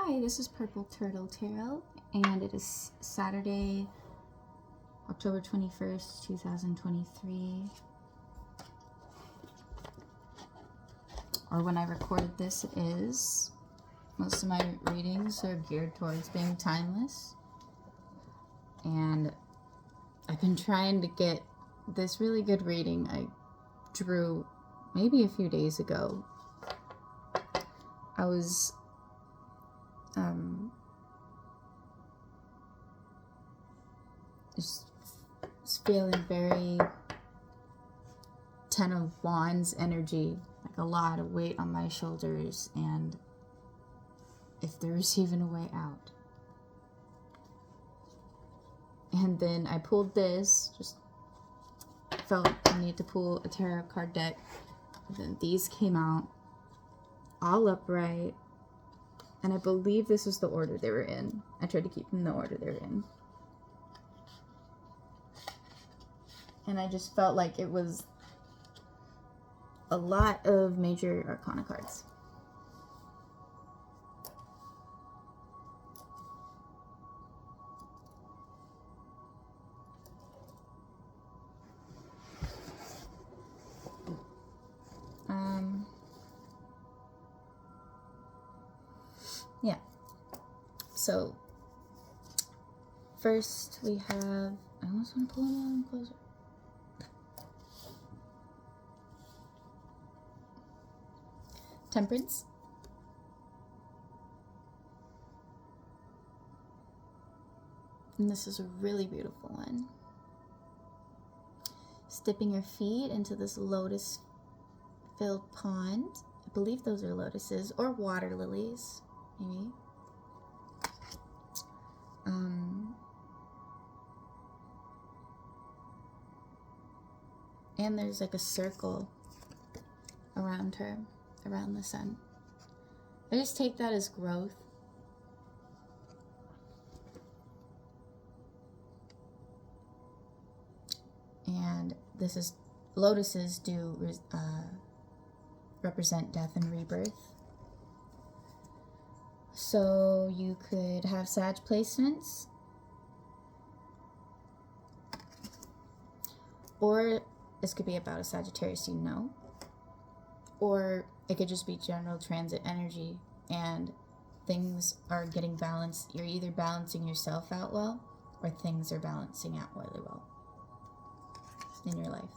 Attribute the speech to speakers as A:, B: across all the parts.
A: Hi, this is Purple Turtle Tarot, and it is Saturday, October 21st, 2023. Or when I recorded this, it is. Most of my readings are geared towards being timeless. And I've been trying to get this really good reading I drew maybe a few days ago. I was just feeling very Ten of Wands energy, like a lot of weight on my shoulders, and if there's even a way out. And then I pulled this, just felt I need to pull a tarot card deck. And then these came out all upright, and I believe this was the order they were in. I tried to keep them in the order they were in. And I just felt like it was a lot of major arcana cards. Yeah. So, first we have, I almost want to pull them a little closer. Temperance. And this is a really beautiful one. Dipping your feet into this lotus-filled pond. I believe those are lotuses or water lilies, maybe. And there's like a circle around her, around the sun. I just take that as growth. And this is, lotuses do represent death and rebirth. So you could have Sag placements, or this could be about a Sagittarius you know, or it could just be general transit energy and things are getting balanced. You're either balancing yourself out well, or things are balancing out really well in your life.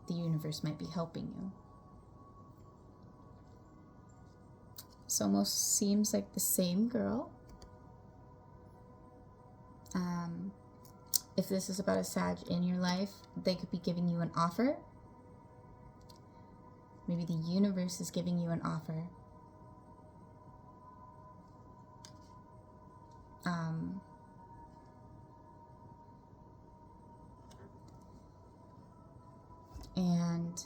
A: The universe might be helping you. This almost seems like the same girl. If this is about a Sag in your life, they could be giving you an offer. Maybe the universe is giving you an offer. And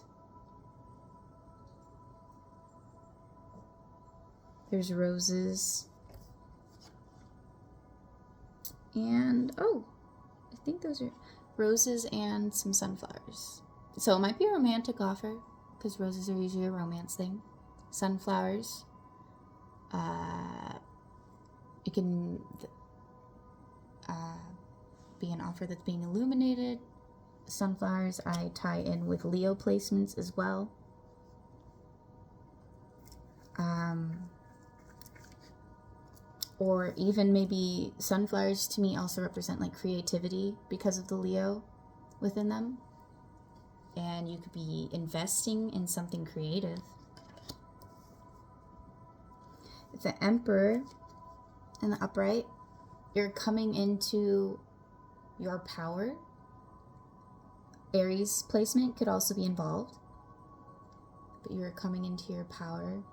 A: there's roses. And, oh, I think those are roses and some sunflowers. So it might be a romantic offer, because roses are usually a romance thing. Sunflowers. It can be an offer that's being illuminated. Sunflowers I tie in with Leo placements as well. Or even maybe sunflowers to me also represent like creativity because of the Leo within them. And you could be investing in something creative. The Emperor in the upright, you're coming into your power. Aries placement could also be involved, but you're coming into your power.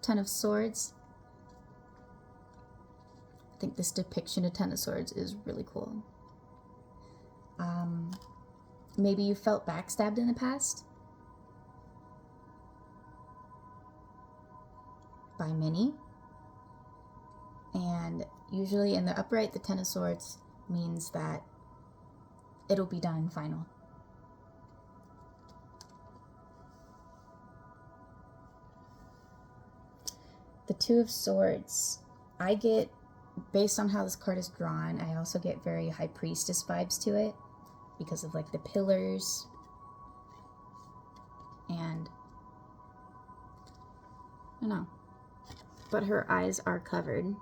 A: Ten of Swords. I think this depiction of Ten of Swords is really cool. Maybe you felt backstabbed in the past by many. And usually in the upright, the Ten of Swords means that it'll be done final. The Two of Swords. I get, based on how this card is drawn, I also get very High Priestess vibes to it because of like the pillars and I don't know. But her eyes are covered.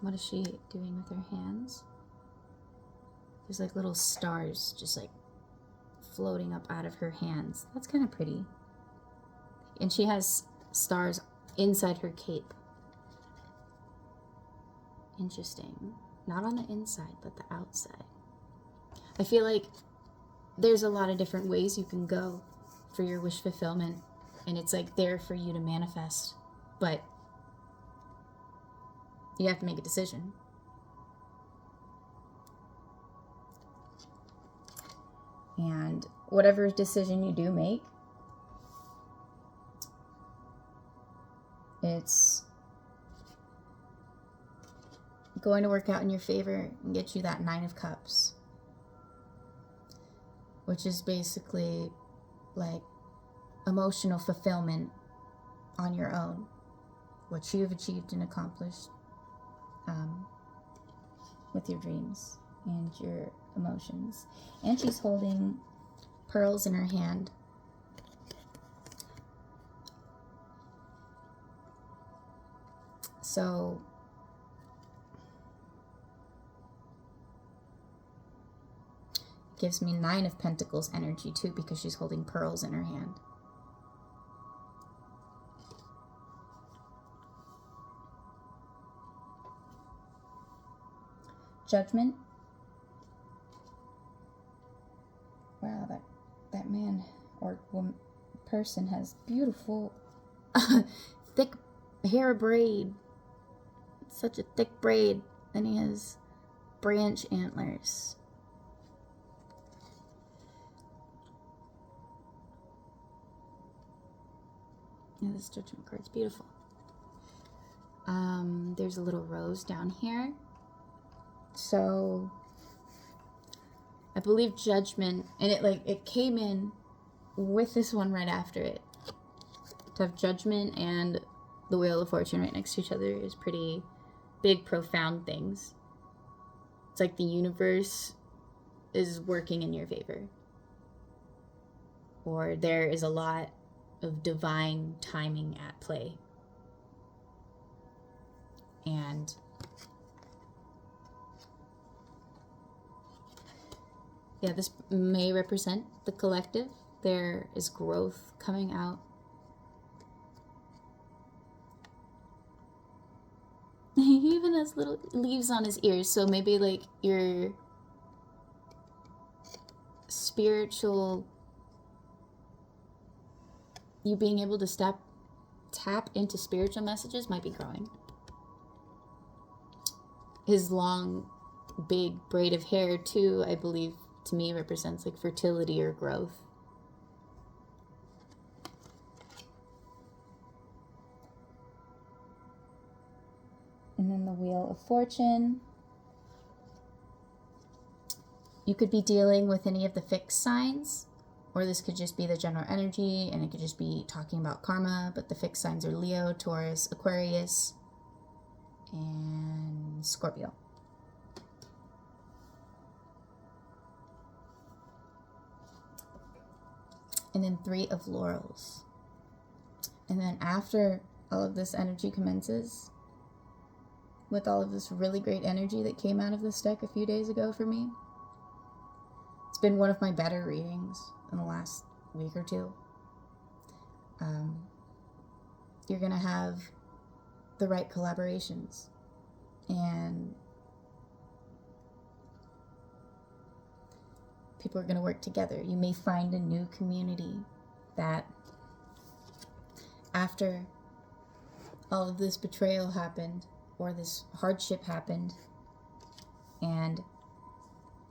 A: What is she doing with her hands? There's like little stars just like floating up out of her hands. That's kind of pretty. And she has stars inside her cape. Interesting. Not on the inside, but the outside. I feel like there's a lot of different ways you can go for your wish fulfillment. And it's like there for you to manifest. But you have to make a decision. And whatever decision you do make, it's going to work out in your favor and get you that 9 of Cups. Which is basically like emotional fulfillment on your own. What you have achieved and accomplished with your dreams and your emotions. And she's holding pearls in her hand. So it gives me 9 of Pentacles energy too, because she's holding pearls in her hand. Judgment. Wow, that man or woman, person has beautiful thick hair braid. Such a thick braid. And he has branch antlers. Yeah, this Judgment card's beautiful. There's a little rose down here. So I believe Judgment, and it came in with this one right after it. To have Judgment and the Wheel of Fortune right next to each other is pretty big, profound things. It's like the universe is working in your favor. Or there is a lot of divine timing at play. And yeah, this may represent the collective. There is growth coming out. He even has little leaves on his ears, so maybe like your spiritual, you being able to tap into spiritual messages might be growing. His long, big braid of hair too, I believe, to me represents like fertility or growth. And then the Wheel of Fortune. You could be dealing with any of the fixed signs, or this could just be the general energy, and it could just be talking about karma, but the fixed signs are Leo, Taurus, Aquarius, and Scorpio. And then 3 of Laurels. And then after all of this energy commences, with all of this really great energy that came out of this deck a few days ago for me, it's been one of my better readings in the last week or two. You're going to have the right collaborations. And people are going to work together. You may find a new community that after all of this betrayal happened, or this hardship happened, and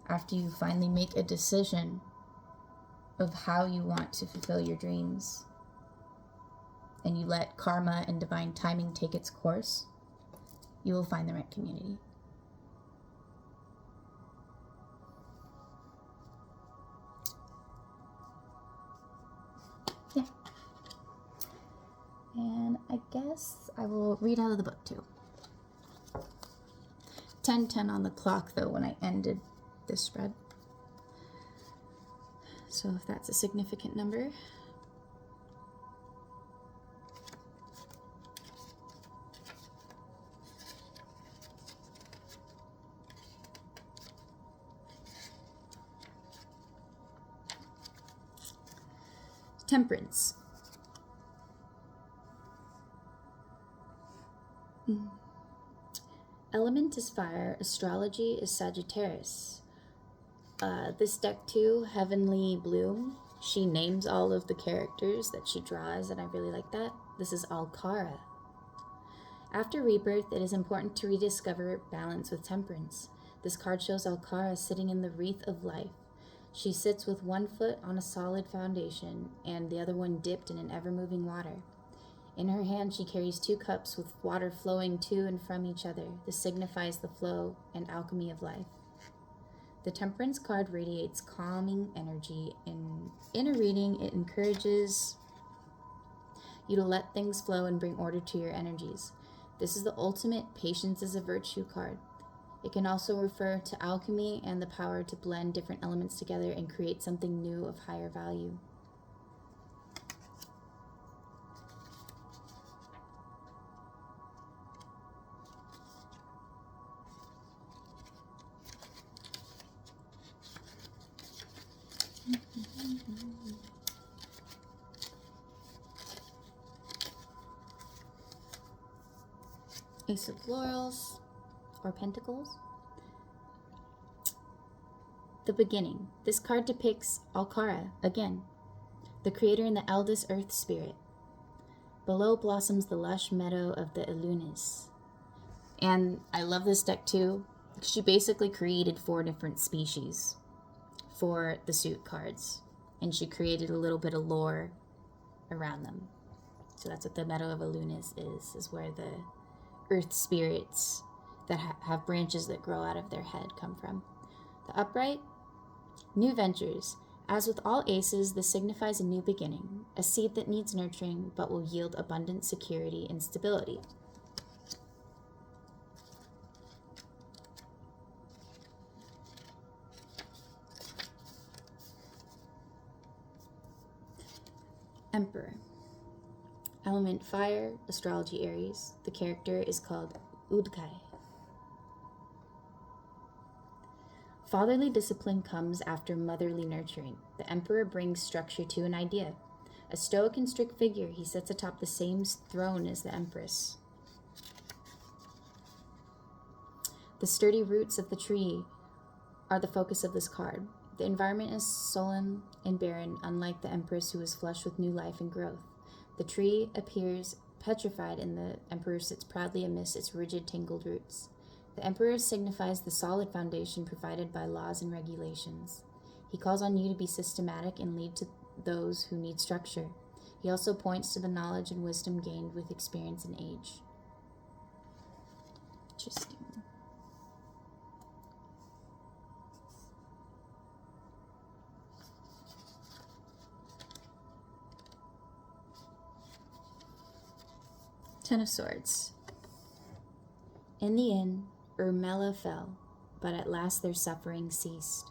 A: after you finally make a decision of how you want to fulfill your dreams, and you let karma and divine timing take its course, you will find the right community. I guess I will read out of the book too. 10:10 on the clock though when I ended this spread. So if that's a significant number. Temperance. Element is fire, astrology is Sagittarius. This deck too, Heavenly Bloom, she names all of the characters that she draws, and I really like that. This is Alcara. After rebirth, it is important to rediscover balance with temperance. This card shows Alcara sitting in the wreath of life. She sits with one foot on a solid foundation and the other one dipped in an ever-moving water. In her hand, she carries 2 cups with water flowing to and from each other. This signifies the flow and alchemy of life. The Temperance card radiates calming energy. In a reading, it encourages you to let things flow and bring order to your energies. This is the ultimate patience is a virtue card. It can also refer to alchemy and the power to blend different elements together and create something new of higher value. Ace of Laurels or Pentacles. The Beginning. This card depicts Alcara again, the creator and the eldest earth spirit. Below blossoms the lush meadow of the Ilunis. And I love this deck too. She basically created 4 different species for the suit cards, and she created a little bit of lore around them. So that's what the meadow of Ilunis is where the earth spirits that have branches that grow out of their head come from. The Upright, new ventures. As with all aces, this signifies a new beginning, a seed that needs nurturing but will yield abundant security and stability. Emperor. Element fire, astrology Aries. The character is called Udkai. Fatherly discipline comes after motherly nurturing. The Emperor brings structure to an idea. A stoic and strict figure, he sits atop the same throne as the Empress. The sturdy roots of the tree are the focus of this card. The environment is sullen and barren, unlike the Empress who is flush with new life and growth. The tree appears petrified and the Emperor sits proudly amidst its rigid, tangled roots. The Emperor signifies the solid foundation provided by laws and regulations. He calls on you to be systematic and lead to those who need structure. He also points to the knowledge and wisdom gained with experience and age. Interesting. Ten of Swords. In the end, Urmela fell, but at last their suffering ceased.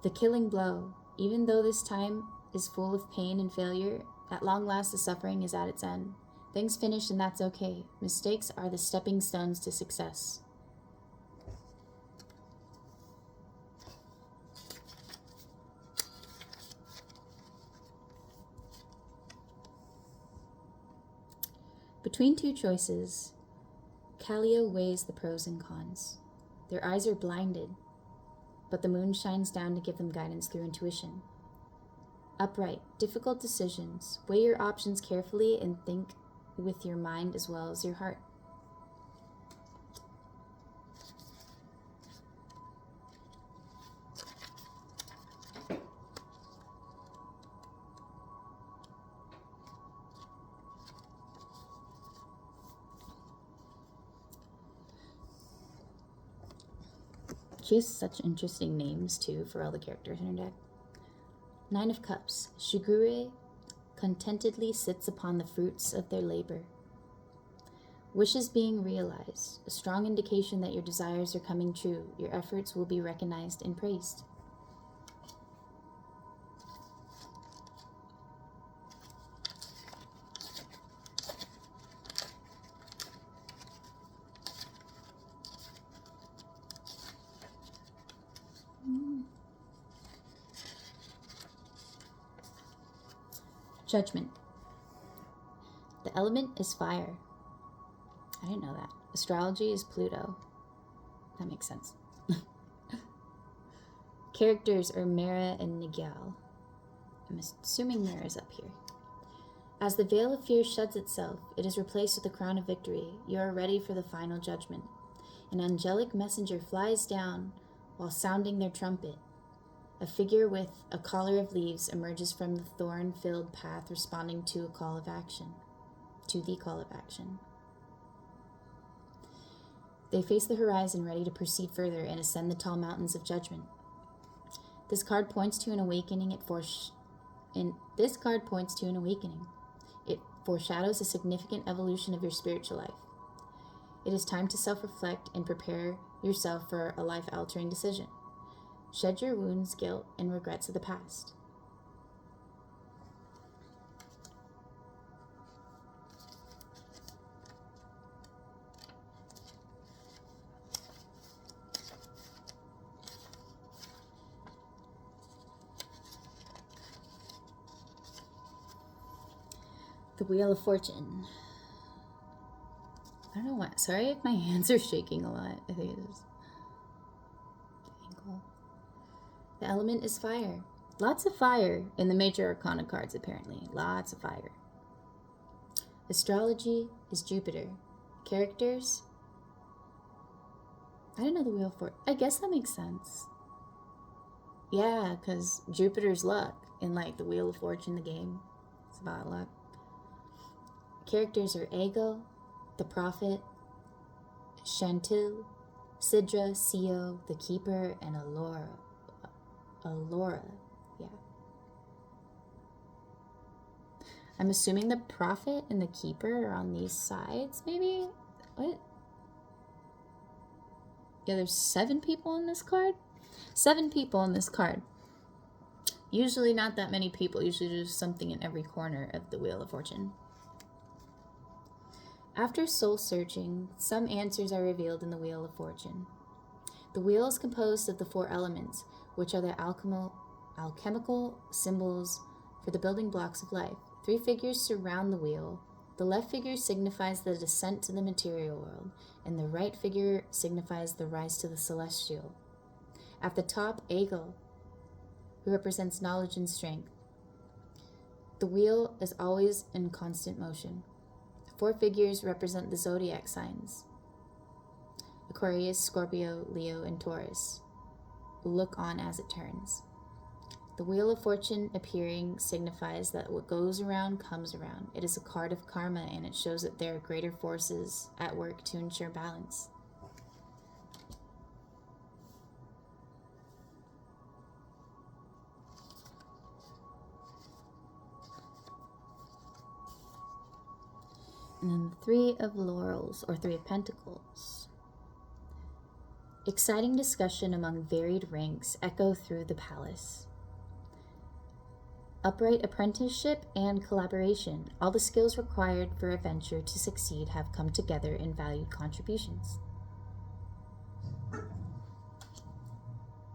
A: The killing blow, even though this time is full of pain and failure, at long last the suffering is at its end. Things finish and that's okay. Mistakes are the stepping stones to success. Between 2 choices, Kallio weighs the pros and cons. Their eyes are blinded, but the moon shines down to give them guidance through intuition. Upright, difficult decisions. Weigh your options carefully and think with your mind as well as your heart. She has such interesting names, too, for all the characters in her deck. 9 of Cups. Shigure contentedly sits upon the fruits of their labor. Wishes being realized, a strong indication that your desires are coming true. Your efforts will be recognized and praised. Judgment. The element is fire. I didn't know that. Astrology is Pluto. That makes sense. Characters are Mara and Nigel. I'm assuming Mara's up here. As the veil of fear sheds itself, it is replaced with the crown of victory. You are ready for the final judgment. An angelic messenger flies down while sounding their trumpet. A figure with a collar of leaves emerges from the thorn-filled path, responding to the call of action. They face the horizon, ready to proceed further and ascend the tall mountains of judgment. This card points to an awakening. It foreshadows a significant evolution of your spiritual life. It is time to self-reflect and prepare yourself for a life-altering decision. Shed your wounds, guilt, and regrets of the past. The Wheel of Fortune. I don't know why. Sorry if my hands are shaking a lot. I think it's the ankle. The element is fire. Lots of fire in the major arcana cards, apparently. Lots of fire. Astrology is Jupiter. Characters. I don't know the Wheel of Fortune. I guess that makes sense. Yeah, because Jupiter's luck in like the Wheel of Fortune, the game. It's about luck. Characters are Ego, the Prophet, Chantil, Sidra, Sio, the Keeper, and Allura. Yeah. I'm assuming the Prophet and the Keeper are on these sides, maybe? What? Yeah, there's 7 people on this card? 7 people on this card. Usually not that many people. Usually there's something in every corner of the Wheel of Fortune. After soul searching, some answers are revealed in the Wheel of Fortune. The wheel is composed of the 4 elements, which are the alchemical symbols for the building blocks of life. 3 figures surround the wheel. The left figure signifies the descent to the material world, and the right figure signifies the rise to the celestial. At the top, Ego, who represents knowledge and strength. The wheel is always in constant motion. 4 figures represent the zodiac signs: Aquarius, Scorpio, Leo, and Taurus. Look on as it turns. The Wheel of Fortune appearing signifies that what goes around comes around. It is a card of karma, and it shows that there are greater forces at work to ensure balance. And then the 3 of Laurels, or 3 of Pentacles. Exciting discussion among varied ranks echo through the palace. Upright apprenticeship and collaboration. All the skills required for a venture to succeed have come together in valued contributions.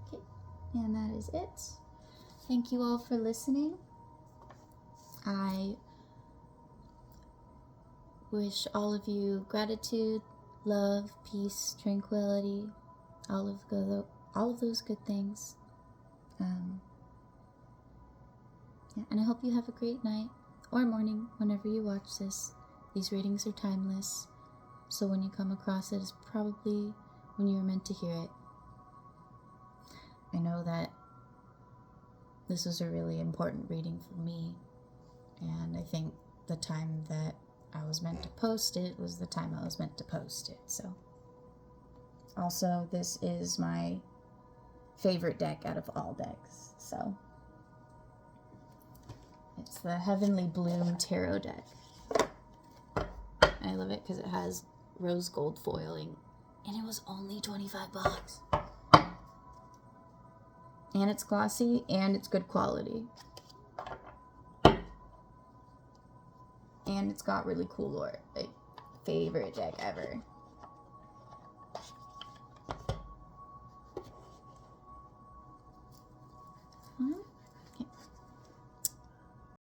A: Okay, and that is it. Thank you all for listening. I wish all of you gratitude, love, peace, tranquility, all of those good things. And I hope you have a great night or morning whenever you watch this. These readings are timeless, so when you come across it, it's probably when you were meant to hear it. I know that this was a really important reading for me, and I think the time that I was meant to post it was the time I was meant to post it. So also, this is my favorite deck out of all decks, so It's the Heavenly Bloom Tarot deck. I love it because it has rose gold foiling. And it was only $25. And it's glossy and it's good quality. And it's got really cool lore. Like, favorite deck ever.